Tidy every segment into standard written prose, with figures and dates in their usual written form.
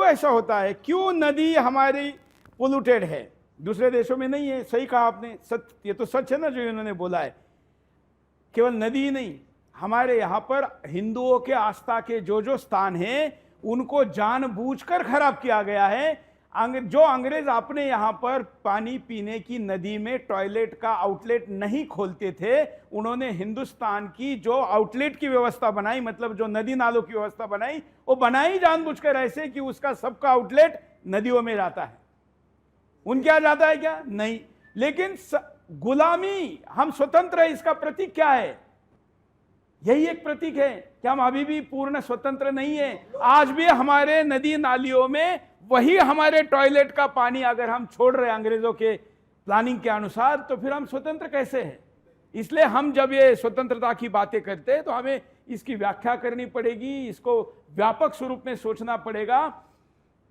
क्यों ऐसा होता है, क्यों नदी हमारी पोल्यूटेड है, दूसरे देशों में नहीं है। सही कहा आपने, सत्य, ये तो सच है ना जो इन्होंने बोला है। केवल नदी नहीं, हमारे यहाँ पर हिंदुओं के आस्था के जो स्थान हैं उनको जानबूझकर खराब किया गया है। जो अंग्रेज अपने यहाँ पर पानी पीने की नदी में टॉयलेट का आउटलेट नहीं खोलते थे, उन्होंने हिंदुस्तान की जो आउटलेट की व्यवस्था बनाई, मतलब जो नदी नालों की व्यवस्था बनाई, वो बनाई जानबूझकर ऐसे कि उसका सबका आउटलेट नदियों में जाता है। उनके यहाँ जाता है क्या? नहीं। लेकिन गुलामी, हम स्वतंत्र है, इसका प्रतीक क्या है? यही एक प्रतीक है कि हम अभी भी पूर्ण स्वतंत्र नहीं है। आज भी हमारे नदी नालियों में वही हमारे टॉयलेट का पानी अगर हम छोड़ रहे हैं अंग्रेजों के प्लानिंग के अनुसार, तो फिर हम स्वतंत्र कैसे हैं? इसलिए हम जब ये स्वतंत्रता की बातें करते हैं तो हमें इसकी व्याख्या करनी पड़ेगी, इसको व्यापक स्वरूप में सोचना पड़ेगा।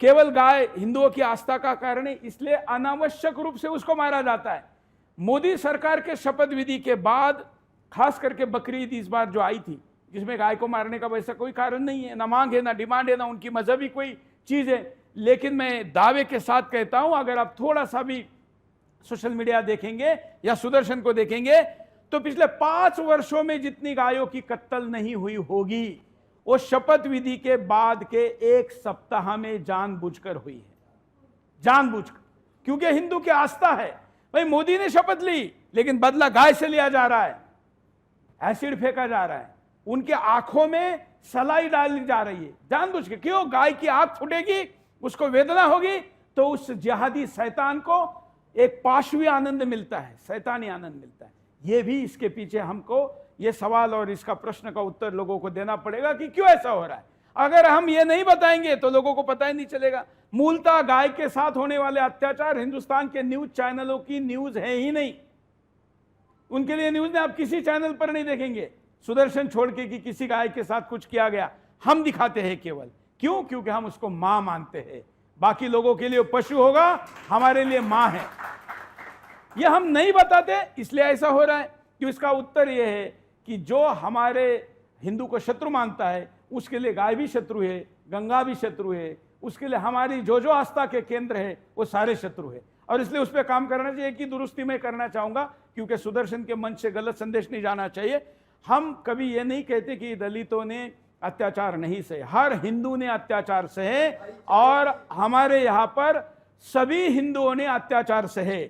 केवल गाय हिंदुओं की आस्था का कारण है, इसलिए अनावश्यक रूप से उसको मारा जाता है। मोदी सरकार के शपथ विधि के बाद खास करके बकरी ईद इस बार जो आई थी, जिसमें गाय को मारने का वैसा कोई कारण नहीं है, ना मांग है, ना डिमांड है, ना उनकी मजहबी कोई चीज है। लेकिन मैं दावे के साथ कहता हूं, अगर आप थोड़ा सा भी सोशल मीडिया देखेंगे या सुदर्शन को देखेंगे तो पिछले 5 वर्षों में जितनी गायों की कत्ल नहीं हुई होगी वो शपथ विधि के बाद के 1 सप्ताह में जानबूझकर हुई है। जानबूझकर, क्योंकि हिंदू की आस्था है। भाई मोदी ने शपथ ली लेकिन बदला गाय से लिया जा रहा है, एसिड फेंका जा रहा है, उनके आंखों में सलाई डाली जा रही है जानबूझ के। क्यों? गाय की आंख फूटेगी, उसको वेदना होगी, तो उस जिहादी शैतान को एक पाशवी आनंद मिलता है, शैतानी आनंद मिलता है। यह भी इसके पीछे हमको यह सवाल और इसका प्रश्न का उत्तर लोगों को देना पड़ेगा कि क्यों ऐसा हो रहा है। अगर हम ये नहीं बताएंगे तो लोगों को पता ही नहीं चलेगा। मूलतः गाय के साथ होने वाले अत्याचार हिंदुस्तान के न्यूज चैनलों की न्यूज है ही नहीं, उनके लिए न्यूज ने आप किसी चैनल पर नहीं देखेंगे सुदर्शन छोड़ के कि किसी गाय के साथ कुछ किया गया। हम दिखाते हैं केवल, क्यों? क्योंकि हम उसको मां मानते हैं। बाकी लोगों के लिए पशु होगा, हमारे लिए मां है। यह हम नहीं बताते इसलिए ऐसा हो रहा है। कि इसका उत्तर यह है कि जो हमारे हिंदू को शत्रु मानता है उसके लिए गाय भी शत्रु है, गंगा भी शत्रु है, उसके लिए हमारी जो आस्था के केंद्र है वो सारे शत्रु है। और इसलिए उस पर काम करना चाहिए। कि दुरुस्ती मैं करना चाहूंगा क्योंकि सुदर्शन के मंच से गलत संदेश नहीं जाना चाहिए। हम कभी ये नहीं कहते कि दलितों ने अत्याचार नहीं सहे, हर हिंदू ने अत्याचार सहे और हमारे यहाँ पर सभी हिंदुओं ने अत्याचार सहे।